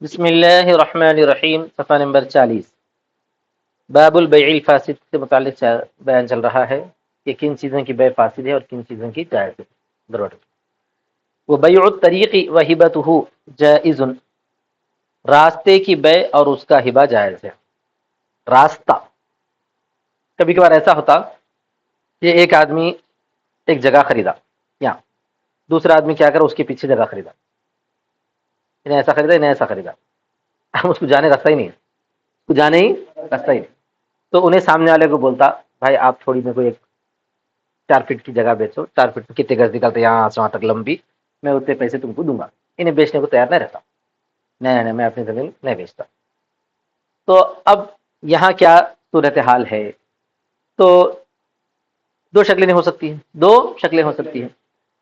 بسم اللہ الرحمن الرحیم، صفحہ نمبر 40۔ باب البیع الفاسد سے متعلق بیان چل رہا ہے کہ کن چیزوں کی بیع فاسد ہے اور کن چیزوں کی جائز ہے۔ ضرورت وہ بیع الطریق و ہبتہ جائز، راستے کی بیع اور اس کا ہبہ جائز ہے۔ راستہ، کبھی کبھار ایسا ہوتا کہ ایک آدمی ایک جگہ خریدا، یا دوسرا آدمی کیا کرا، اس کے پیچھے جگہ خریدا، انہیں ایسا خریدا انہیں ایسا خریدا، ہم اس کو جانے رکھتا ہی نہیں، اس کو جانے ہی رکھتا ہی نہیں، تو انہیں سامنے والے کو بولتا بھائی آپ تھوڑی میرے کو ایک 4 فٹ کی جگہ بیچو، 4 فٹ کتنے گز نکلتے یہاں سے وہاں تک لمبی، میں اتنے پیسے تم کو دوں گا، انہیں بیچنے کو تیار نہیں رہتا، نہیں نہیں میں اپنی زمین نہیں بیچتا۔ تو اب یہاں کیا صورتحال ہے؟ تو دو شکلیں ہو سکتی ہیں، دو شکلیں ہو سکتی ہیں۔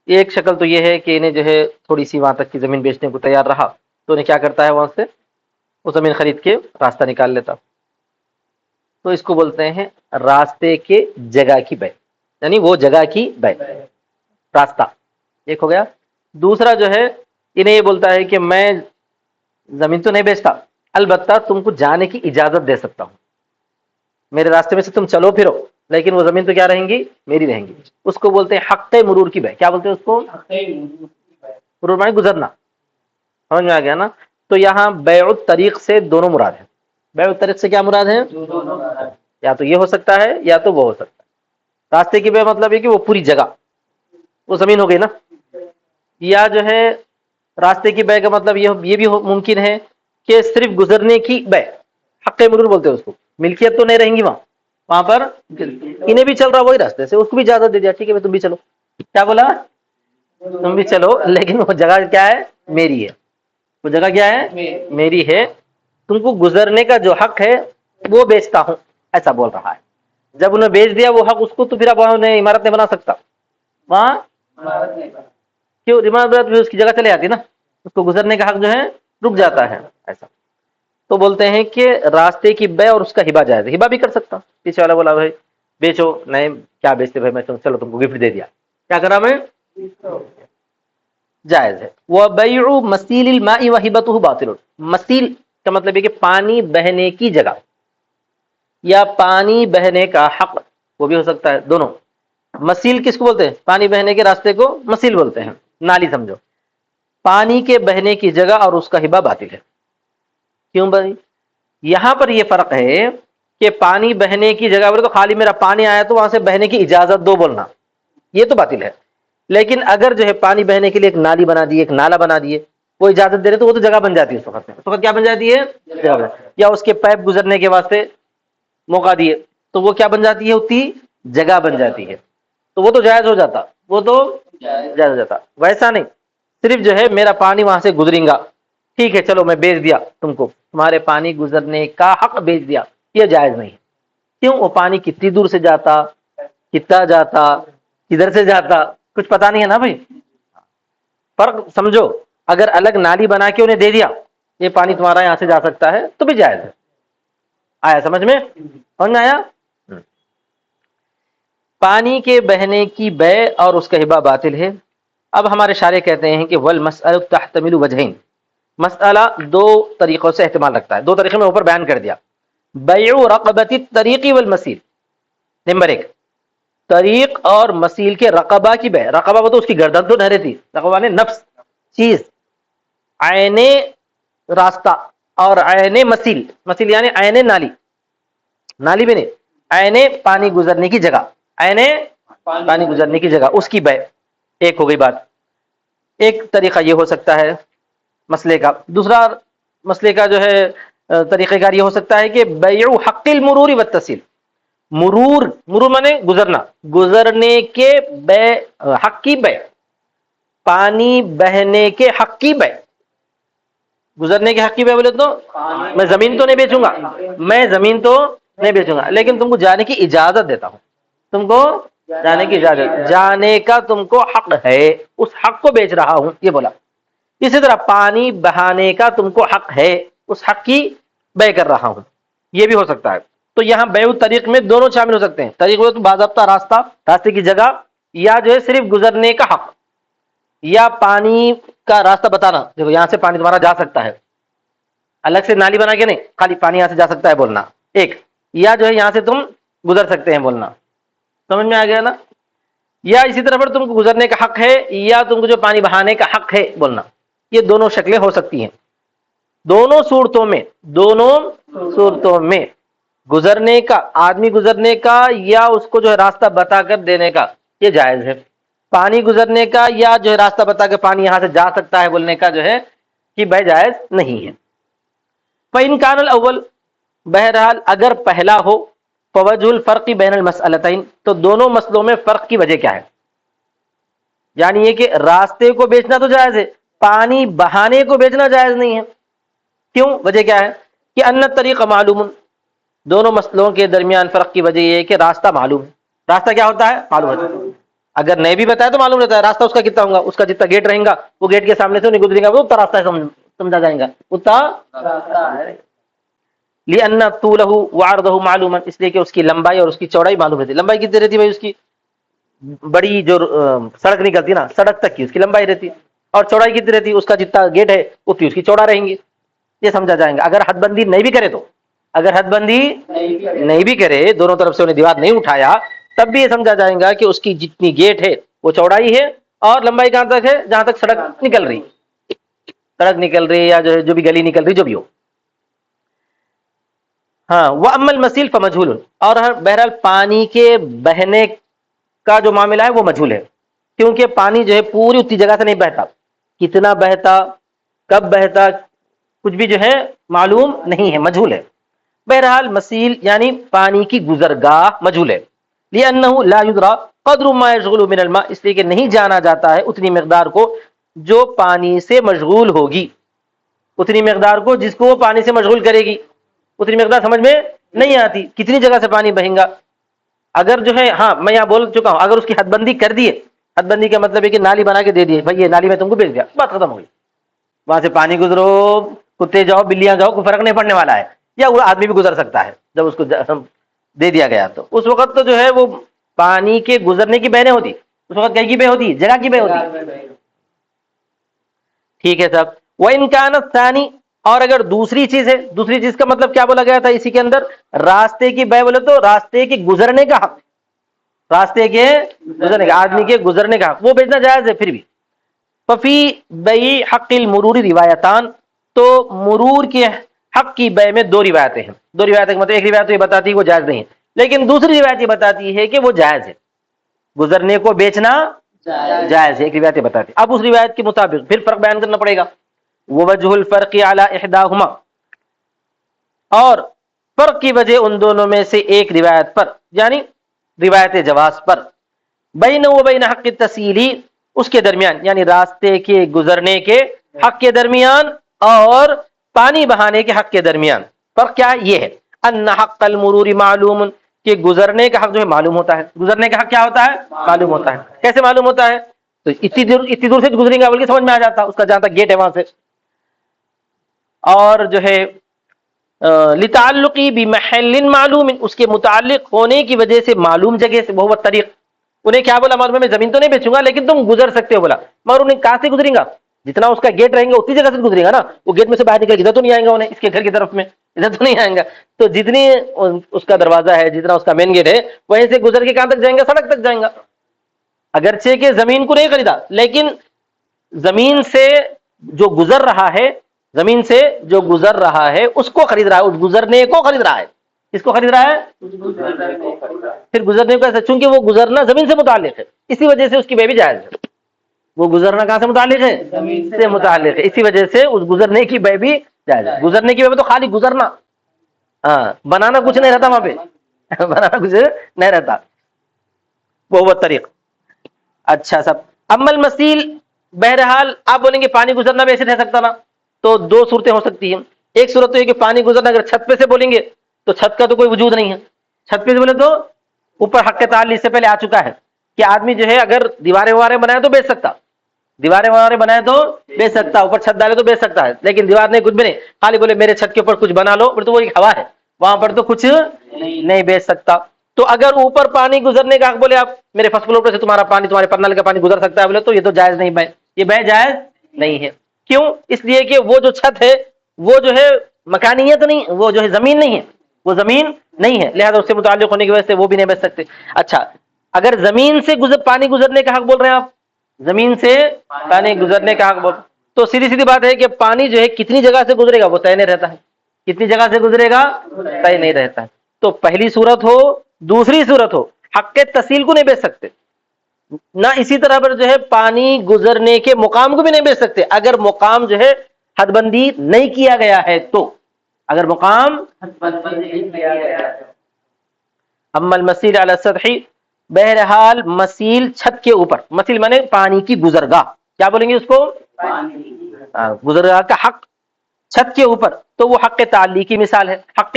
ایک شکل تو یہ ہے کہ انہیں جو ہے تھوڑی سی وہاں تک کی زمین بیچنے کو تیار رہا تو انہیں کیا کرتا ہے، وہاں سے وہ زمین خرید کے راستہ نکال لیتا، تو اس کو بولتے ہیں راستے کے جگہ کی بیع، یعنی وہ جگہ کی بیع، راستہ ایک ہو گیا۔ دوسرا جو ہے انہیں یہ بولتا ہے کہ میں زمین تو نہیں بیچتا، البتہ تم کو جانے کی اجازت دے سکتا ہوں، میرے راستے میں سے تم چلو پھرو، لیکن وہ زمین تو کیا رہیں گی، میری رہیں گی۔ اس کو بولتے ہیں حق مرور کی بیع۔ کیا بولتے ہیں اس کو؟ مرور معنی گزرنا، سمجھ میں آ گیا نا؟ تو یہاں بیع الطریق سے دونوں مراد ہیں۔ بیع الطریق سے کیا مراد ہے؟ یا تو یہ ہو سکتا ہے یا تو وہ ہو سکتا ہے۔ راستے کی بیع مطلب ہے کہ وہ پوری جگہ، وہ زمین ہو گئی نا، یا جو ہے راستے کی بیع کا مطلب یہ بھی ممکن ہے کہ صرف گزرنے کی بیع، حق مرور بولتے ہیں اس کو، ملکیت تو نہیں رہیں گی وہاں پر، انہیں بھی چل رہا وہی راستے سے، اس کو بھی اجازت دے دیا ٹھیک ہے تم بھی چلو، کیا بولا، تم بھی چلو، لیکن وہ جگہ کیا ہے، میری ہے، وہ جگہ کیا ہے، میری ہے، تم کو گزرنے کا جو حق ہے وہ بیچتا ہوں، ایسا بول رہا ہے۔ جب انہیں بیچ دیا وہ حق اس کو، تو پھر اب وہاں انہیں عمارت نہیں بنا سکتا، وہاں کیوں، عمارت بھی اس کی جگہ چلے جاتی نا، اس کو گزرنے کا حق جو ہے رک جاتا ہے، ایسا۔ تو بولتے ہیں کہ راستے کی بیع اور اس کا ہبہ جائز ہے، ہبہ بھی کر سکتا۔ پیچھے والا بولا بھائی بیچو، نہیں کیا بیچتے بھائی، میں چلو تم کو گفٹ دے دیا، کیا کرا میں، جائز ہے۔ وَبَيْعُ مَسِيلِ الْمَاءِ وَهِبَتُهُ بَاطِلٌ، مسیل کا مطلب ہے کہ پانی بہنے کی جگہ یا پانی بہنے کا حق، وہ بھی ہو سکتا ہے، دونوں۔ مسیل کس کو بولتے ہیں؟ پانی بہنے کے راستے کو مسیل بولتے ہیں، نالی سمجھو۔ پانی کے بہنے کی جگہ اور اس کا ہبہ باطل ہے۔ کیوں بھائی؟ یہاں پر یہ فرق ہے کہ پانی بہنے کی جگہ بولے تو خالی میرا پانی آیا تو وہاں سے بہنے کی اجازت دو بولنا، یہ تو باطل ہے۔ لیکن اگر جو ہے پانی بہنے کے لیے ایک نالی بنا دی، ایک نالا بنا دیے، وہ اجازت دے رہے تو وہ تو جگہ بن جاتی ہے، اس وقت میں، اس وقت کیا بن جاتی ہے، جگہ بن، یا اس کے پائپ گزرنے کے واسطے موقع دیے تو وہ کیا بن جاتی ہے، اتنی جگہ بن جاتی ہے، تو وہ تو جائز ہو جاتا، وہ تو جائز ہو جاتا۔ ویسا نہیں، صرف جو ہے میرا پانی وہاں سے گزریں گا، ٹھیک ہے چلو میں بیچ دیا تم کو، تمہارے پانی گزرنے کا حق بیچ دیا، یہ جائز نہیں ہے۔ کیوں؟ وہ پانی کتنی دور سے جاتا، کتنا جاتا، کدھر سے جاتا، کچھ پتا نہیں ہے نا بھائی، فرق سمجھو۔ اگر الگ نالی بنا کے انہیں دے دیا یہ پانی تمہارا یہاں سے جا سکتا ہے تو بھی جائز ہے۔ آیا سمجھ میں، سمجھ میں آیا؟ پانی کے بہنے کی بیع اور اس کا ہبہ باطل ہے۔ اب ہمارے شارح کہتے ہیں کہ والمسألہ تحتمل وجہین، مسئلہ دو طریقوں سے احتمال رکھتا ہے، دو طریقے میں اوپر بیان کر دیا۔ بیع رقبۃ الطریق والمسیل، نمبر ایک، طریق اور مسیل کے رقبہ کی بیع، رقبہ وہ تو اس کی گردن تو نہ رہتی، رقبہ نے نفس چیز، عین راستہ اور عین مسیل، مسیل یعنی عین نالی، نالی بھی نہیں، عین پانی گزرنے کی جگہ، عین پانی گزرنے کی جگہ، اس کی بیع ایک ہو گئی بات۔ ایک طریقہ یہ ہو سکتا ہے مسئلے کا۔ دوسرا مسئلے کا جو ہے طریقہ کار یہ ہو سکتا ہے کہ بیع حق المرور والتسہیل، مرور، مرور مانے گزرنا، گزرنے کے بیع، حق کی بیع، پانی بہنے کے حق کی بیع، گزرنے کے حق کی بیع بولے تو میں زمین تو نہیں بیچوں گا، میں زمین تو نہیں بیچوں گا، لیکن تم کو جانے کی اجازت دیتا ہوں، تم کو جانے کی اجازت، جانے کا تم کو حق ہے، اس حق کو بیچ رہا ہوں، یہ بولا۔ اسی طرح پانی بہانے کا تم کو حق ہے، اس حق کی بیع کر رہا ہوں، یہ بھی ہو سکتا ہے۔ تو یہاں بیع طریق میں دونوں شامل ہو سکتے ہیں، طریق ہو تو باضابطہ راستہ، راستے کی جگہ، یا جو ہے صرف گزرنے کا حق، یا پانی کا راستہ بتانا، دیکھو یہاں سے پانی تمہارا جا سکتا ہے، الگ سے نالی بنا کے نہیں، خالی پانی یہاں سے جا سکتا ہے بولنا ایک، یا جو ہے یہاں سے تم گزر سکتے ہیں بولنا. سمجھ میں آ گیا نا؟ یا اسی طرح پر تم کو گزرنے کا حق ہے یا تم کو جو پانی بہانے کا حق ہے بولنا. یہ دونوں شکلیں ہو سکتی ہیں. دونوں صورتوں میں گزرنے کا، آدمی گزرنے کا یا اس کو جو ہے راستہ بتا کر دینے کا، یہ جائز ہے. پانی گزرنے کا یا جو ہے راستہ بتا کے پانی یہاں سے جا سکتا ہے بولنے کا جو ہے کہ بھائی جائز نہیں ہے. فَإِنْ كَانَ الْأَوَّلُ، بہرحال اگر پہلا ہو، فَوَجْهُ الْفَرْقِ بَيْنَ الْمَسْأَلَتَيْنِ، تو دونوں مسئلوں میں فرق کی وجہ کیا ہے؟ یعنی یہ کہ راستے کو بیچنا تو جائز ہے، پانی بہانے کو بیچنا جائز نہیں ہے. کیوں؟ وجہ کیا ہے؟ کہ ان الطریق معلوم، دونوں مسئلوں کے درمیان فرق کی وجہ یہ ہے کہ راستہ معلوم ہے. راستہ کیا ہوتا ہے؟ معلوم ہوتا ہے. اگر نہیں بھی بتایا تو معلوم رہتا ہے راستہ اس کا کتنا ہوگا، اس کا جتنا گیٹ رہے گا وہ گیٹ کے سامنے سے نہیں گزرے گا، وہ اتنا راستہ ہے سمجھا جائے گا اتنا راستہ ہے. لأن طوله وعرضه معلوما، اس لیے کہ اس کی لمبائی اور اس کی چوڑائی معلوم رہتی ہے. لمبائی کتنی رہتی ہے بھائی؟ اس کی بڑی جو سڑک نکلتی ہے نا، سڑک تک کی اس کی لمبائی رہتی ہے، اور چوڑائی کتنی رہتی ہے؟ اس کا جتنا گیٹ ہے اتنی اس کی چوڑا رہیں گی. یہ سمجھا جائے گا. اگر حد بندی نہیں بھی کرے تو، اگر حد بندی نہیں بھی کرے، دونوں طرف سے انہیں دیوار نہیں اٹھایا، تب بھی یہ سمجھا جائے گا کہ اس کی جتنی گیٹ ہے وہ چوڑائی ہے، اور لمبائی کہاں تک ہے؟ جہاں تک سڑک نکل رہی، سڑک نکل رہی یا جو بھی گلی نکل رہی، جو بھی ہو. ہاں. وَأَمَّا الْمَسِيلُ فَمَجْهُولٌ، اور بہرحال پانی کے بہنے کا جو معاملہ ہے وہ مجہول ہے، کیونکہ پانی جو ہے پوری اتنی جگہ سے نہیں بہتا. کتنا بہتا، کب بہتا، کچھ بھی جو ہے معلوم نہیں ہے، مجہول ہے. بہرحال مسیل یعنی پانی کی گزرگاہ مجہول ہے. لِأَنَّهُ لَا يُدْرَى قَدْرُ مَا يَشْغُلُ مِنَ الْمَاءِ، اس لیے کہ نہیں جانا جاتا ہے اتنی مقدار کو جو پانی سے مشغول ہوگی، اتنی مقدار کو جس کو وہ پانی سے مشغول کرے گی. اتنی مقدار سمجھ میں نہیں آتی کتنی جگہ سے پانی بہے گا. اگر جو ہے، ہاں میں یہاں بول چکا ہوں، اگر اس کی حد بندی کر دیے، حد بندی کا مطلب ہے کہ نالی بنا کے دے دیے، بھائی یہ نالی میں تم کو بیچ دیا، بات ختم ہو گئی. وہاں سے پانی گزرو، کتے جاؤ بلیاں جاؤ، کوئی فرق نہیں پڑنے والا ہے. یا وہ آدمی بھی گزر سکتا ہے جب اس کو دے دیا گیا، تو اس وقت تو جو ہے وہ پانی کے گزرنے کی بہنے ہوتی، اس وقت کہیں کی بہ ہوتی، جگہ کی بہ ہوتی. ٹھیک ہے صاحب. وَإِنْ كَانَ الثَّانِي، اور اگر دوسری چیز ہے، دوسری چیز کا مطلب کیا بولا گیا تھا اسی کے اندر؟ راستے کی بہ بولے تو راستے کے گزرنے کا حق، راستے کے گزرنے کا، آدمی کے گزرنے کا حق، وہ بیچنا جائز ہے پھر بھی. ففی بیع حق المرور روایتان، تو مرور کے حق کی بے میں دو روایتیں ہیں. دو روایتیں مطلب ایک روایت تو یہ بتاتی ہے وہ جائز نہیں ہے، لیکن دوسری روایت یہ بتاتی ہے کہ وہ جائز ہے، گزرنے کو بیچنا جائز ہے. ایک روایت یہ بتاتی ہے. اب اس روایت کے مطابق پھر فرق بیان کرنا پڑے گا. ووجہ الفرق علی احداہما، اور فرق کی وجہ ان دونوں میں سے ایک روایت پر، یعنی روایت جواز پر، بین و بین حق التسیلی، اس کے درمیان یعنی راستے کے گزرنے کے حق کے درمیان اور پانی بہانے کے حق کے درمیان فرق کیا ہے؟ یہ ہے ان حق المرور معلوم، کہ گزرنے کا حق جو ہے معلوم ہوتا ہے. گزرنے کا حق کیا ہوتا ہے؟ معلوم ہوتا ہے. کیسے معلوم ہوتا ہے؟ تو اتنی دور سے گزریں گا بلکہ سمجھ میں آ جاتا اس کا جہاں تک گیٹ ہے وہاں سے. اور جو ہے لتعلقی بمحل معلوم، اس کے متعلق ہونے کی وجہ سے معلوم جگہ سے، وہ طریق. انہیں کیا بولا؟ معلوم ہے میں زمین تو نہیں بیچوں گا لیکن تم گزر سکتے ہو بولا، مگر انہیں کہاں سے گزریں گا؟ جتنا اس کا گیٹ رہیں گا اتنی جگہ سے گزرے گا نا. وہ گیٹ میں سے باہر نکل کے ادھر تو نہیں آئیں گا، انہیں اس کے گھر کی طرف میں ادھر تو نہیں آئیں گا. تو جتنی اس کا دروازہ ہے، جتنا اس کا مین گیٹ ہے، وہیں سے گزر کے کہاں تک جائیں گا؟ سڑک تک جائیں گا. اگرچہ کہ زمین کو نہیں خریدا، لیکن زمین سے جو گزر رہا ہے، زمین سے جو گزر رہا ہے اس کو خرید رہا ہے، اس گزرنے کو خرید رہا ہے. کس کو خرید رہا ہے؟ پھر گزرنے کو ایسا، چونکہ وہ گزرنا زمین سے متعلق ہے، اسی وجہ سے اس کی بے بھی جائز ہے. وہ گزرنا کہاں سے متعلق ہے؟ زمین سے متعلق ہے، اسی وجہ سے اس گزرنے کی بے بھی جائز ہے. گزرنے کی بے تو خالی گزرنا، ہاں بنانا کچھ نہیں رہتا وہاں پہ بنانا کچھ نہیں رہتا. وہ طریق. اچھا صاحب. اما المسیل، بہرحال آپ بولیں گے پانی گزرنا بھی ایسے رہ سکتا نا، تو دو صورتیں ہو سکتی ہیں. ایک صورت تو یہ کہ پانی گزرنا اگر چھت پہ سے بولیں گے تو چھت کا تو کوئی وجود نہیں ہے. چھت پہ سے بولے تو اوپر حق کے تعلق اس سے پہلے آ چکا ہے کہ آدمی جو ہے اگر دیواریں واریں بنائے تو بیچ سکتا، دیواریں واریں بنائے تو بیچ سکتا، اوپر چھت ڈالے تو بیچ سکتا ہے، لیکن دیوار نہیں، کچھ بھی نہیں، خالی بولے میرے چھت کے اوپر کچھ بنا لو، پھر تو وہ ایک ہوا ہے، وہاں پر تو کچھ نہیں بیچ سکتا. تو اگر اوپر پانی گزرنے کا حق بولے آپ میرے فرسٹ فلور پر سے تمہارا پانی، تمہارے پرنال کا پانی گزر سکتا ہے بولے، تو یہ تو جائز نہیں، بھائی یہ بے جائز نہیں ہے. کیوں؟ اس لیے کہ وہ جو چھت ہے وہ جو ہے مکانیت نہیں، وہ جو ہے زمین نہیں ہے، وہ زمین نہیں ہے، لہذا اس سے متعلق ہونے کی وجہ سے وہ بھی نہیں بچ سکتے۔ اچھا اگر زمین سے پانی گزرنے کا حق بول رہے ہیں آپ، زمین سے پانی گزرنے کا حق بول، تو سیدھی سیدھی بات ہے کہ پانی جو ہے کتنی جگہ سے گزرے گا وہ طے نہیں رہتا ہے، کتنی جگہ سے گزرے گا طے نہیں رہتا ہے۔ تو پہلی صورت ہو دوسری صورت ہو، حق کے تصیل کو نہیں بیچ سکتے، نہ اسی طرح پر جو ہے پانی گزرنے کے مقام کو بھی نہیں بیچ سکتے اگر مقام جو ہے حد بندی نہیں کیا گیا ہے تو، اگر مقام اما المسیل علی السطح، بہرحال مسیل چھت کے اوپر، مسیل مانے پانی کی گزرگاہ، کیا بولیں گے اس کو؟ گزرگاہ کا حق چھت کے اوپر، تو وہ حق تعلی کی مثال ہے۔ حق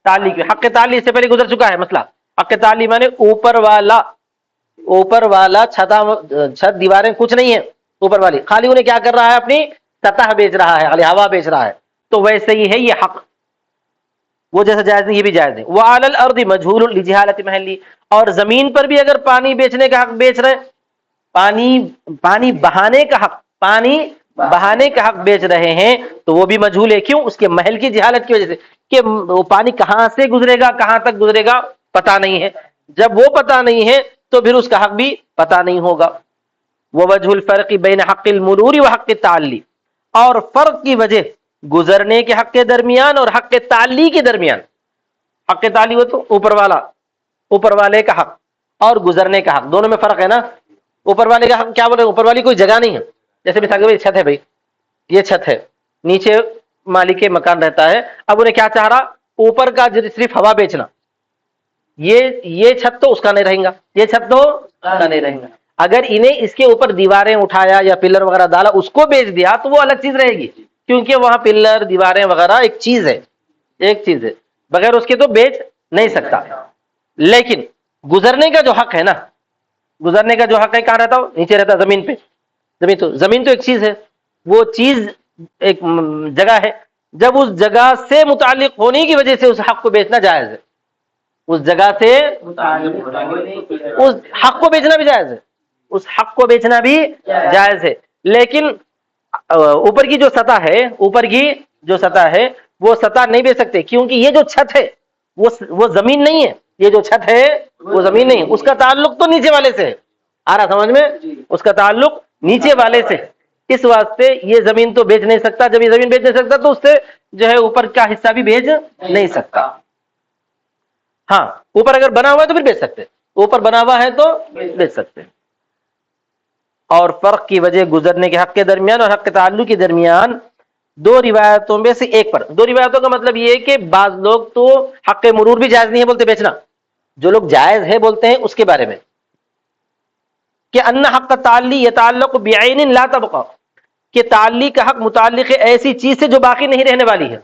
تعلی کی، حق تعلی اس سے پہلے گزر چکا ہے مسئلہ۔ حق تعلی مانے اوپر والا چھت دیواریں کچھ نہیں ہے، اوپر والی خالی انہیں کیا کر رہا ہے؟ اپنی سطح بیچ رہا ہے، خالی ہوا بیچ رہا ہے، تو ویسے ہی ہے یہ حق، وہ جیسا جائز نہیں یہ بھی جائز نہیں۔ وعلی الارض مجہول لجہالۃ محلی، اور زمین پر بھی اگر پانی بیچنے کا حق بیچ رہے، پانی بہانے کا حق، پانی بہانے کا حق بیچ رہے ہیں تو وہ بھی مجہول ہے، کیوں؟ اس کے محل کی جہالت کی وجہ سے، کہ وہ پانی کہاں سے گزرے گا، کہاں تک گزرے گا پتہ نہیں ہے، جب وہ پتہ نہیں ہے تو پھر اس کا حق بھی پتہ نہیں ہوگا۔ ووجہ الفرق بین حق المرور و حق التعلی، اور فرق کی وجہ گزرنے کے حق کے درمیان اور حق تعلی کے درمیان، حق تعلی وہ تو اوپر والے کا حق، اور گزرنے کا حق، دونوں میں فرق ہے نا۔ اوپر والے کا حق کیا بولے؟ اوپر والی کوئی جگہ نہیں ہے، جیسے مثال کے چھت ہے بھائی، یہ چھت ہے، نیچے مالک مکان رہتا ہے، اب انہیں کیا چاہ رہا؟ اوپر کا صرف ہوا بیچنا، یہ چھت تو اس کا نہیں رہے گا، یہ چھت تو اس کا نہیں رہے گا۔ اگر انہیں اس کے اوپر دیواریں اٹھایا یا پلر وغیرہ ڈالا، اس کو بیچ دیا تو وہ الگ چیز رہے گی، کیونکہ وہاں پلر دیواریں وغیرہ ایک چیز ہے، بغیر اس کے تو بیچ نہیں سکتا۔ لیکن گزرنے کا جو حق ہے نا، گزرنے کا جو حق ہے کہاں رہتا ہو؟ نیچے رہتا، زمین پہ۔ زمین تو ایک چیز ہے، وہ چیز ایک جگہ ہے، جب اس جگہ سے متعلق ہونے کی وجہ سے اس حق کو بیچنا جائز ہے، اس جگہ سے اس حق کو بیچنا بھی جائز ہے، اس حق کو بیچنا بھی جائز ہے۔ لیکن اوپر کی جو سطح ہے وہ سطح نہیں بیچ سکتے، کیونکہ یہ جو چھت ہے وہ زمین نہیں ہے، یہ جو چھت ہے وہ زمین نہیں ہے، اس کا تعلق تو نیچے والے سے ہے، آ رہا سمجھ میں؟ اس کا تعلق نیچے والے سے، اس واسطے یہ زمین تو بیچ نہیں سکتا، جب یہ زمین بیچ نہیں سکتا تو اس سے جو ہے اوپر کا حصہ بھی بیچ نہیں سکتا۔ ہاں اوپر اگر بنا ہوا ہے تو پھر بیچ سکتے، اوپر بنا ہوا ہے تو بیچ سکتے۔ اور فرق کی وجہ گزرنے کے حق کے درمیان اور حق کے تعلق کے درمیان دو روایتوں میں سے ایک پر، دو روایتوں کا مطلب یہ ہے کہ بعض لوگ تو حق مرور بھی جائز نہیں ہے بولتے بیچنا، جو لوگ جائز ہے بولتے ہیں اس کے بارے میں، کہ ان حق تعلی یتعلق بعین لا تبقى، کہ تعلی کا حق متعلق ہے ایسی چیز سے جو باقی نہیں رہنے والی ہے،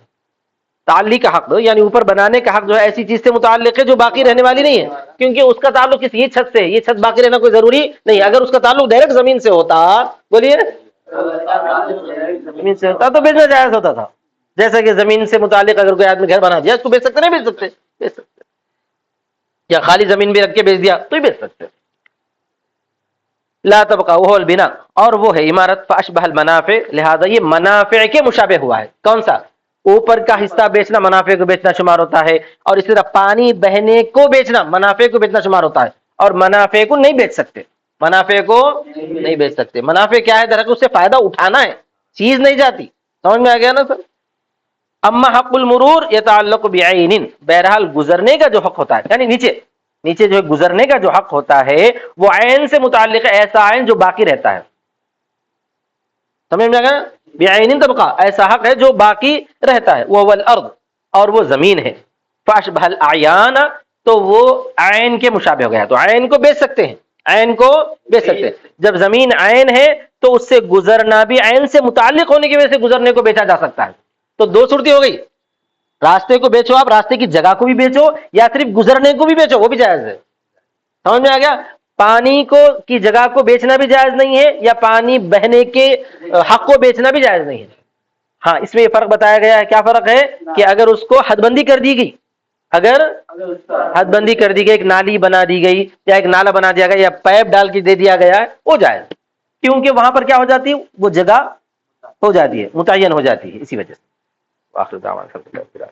تعلی کا حق یعنی اوپر بنانے کا حق جو ہے ایسی چیز سے متعلق ہے جو باقی رہنے والی نہیں ہے، کیونکہ اس کا تعلق یہ چھت سے، یہ چھت باقی رہنا کوئی ضروری نہیں، اگر اس کا تعلق ڈائریکٹ زمین سے ہوتا، بولیے زمین سے ہوتا تو بیچنا جائز ہوتا تھا، جیسا کہ زمین سے متعلق اگر کوئی آدمی گھر بنا دیا اس کو بیچ سکتے نہیں بیچ سکتے؟ بیچ سکتے، یا خالی زمین بھی رکھ کے بیچ دیا تو ہی بیچ سکتے۔ لا تبقى وهو البناء، اور وہ ہے عمارت، فاشبہ المنافع، لہذا یہ منافع کے مشابہ ہوا ہے۔ کون سا؟ اوپر کا حصہ بیچنا منافع کو بیچنا شمار ہوتا ہے، اور اسی طرح پانی بہنے کو بیچنا منافع کو بیچنا شمار ہوتا ہے، اور منافع کو نہیں بیچ سکتے، منافع کو نہیں بیچ سکتے۔ منافع کیا ہے؟ درحقیقت اس سے فائدہ اٹھانا ہے، چیز نہیں جاتی، سمجھ میں آ گیا نا سر؟ اما حق المرور یتعلق بعین، بہرحال گزرنے کا جو حق ہوتا ہے، یعنی نیچے جو گزرنے کا جو حق ہوتا ہے وہ عین سے متعلق ہے، ایسا عین جو باقی رہتا ہے، سمجھ میں آ گیا؟ بعین طبقہ، ایسا حق ہے جو باقی رہتا ہے، وہ الارض، اور وہ زمین ہے، فاشبہ الاعیان، تو وہ عین کے مشابہ ہو گیا، تو عین کو بیچ سکتے ہیں، عین کو بیچ سکتے ہیں۔ جب زمین عین ہے تو اس سے گزرنا بھی عین سے متعلق ہونے کی وجہ سے گزرنے کو بیچا جا سکتا ہے، تو دو صورتیں ہو گئی، راستے کو بیچو آپ، راستے کی جگہ کو بھی بیچو، یا صرف گزرنے کو بھی بیچو، وہ بھی جائز ہے، سمجھ میں آ گیا؟ پانی کو کی جگہ کو بیچنا بھی جائز نہیں ہے، یا پانی بہنے کے حق کو بیچنا بھی جائز نہیں ہے۔ ہاں اس میں یہ فرق بتایا گیا ہے، کیا فرق ہے؟ کہ اگر اس کو حد بندی کر دی گئی، اگر حد بندی کر دی گئی، ایک نالی بنا دی گئی یا ایک نالا بنا دیا گیا یا پائپ ڈال کے دے دیا گیا ہے، وہ جائز، کیونکہ وہاں پر کیا ہو جاتی ہے؟ وہ جگہ ہو جاتی ہے، متعین ہو جاتی ہے، اسی وجہ سے۔ آخر دعوانا الحمدللہ۔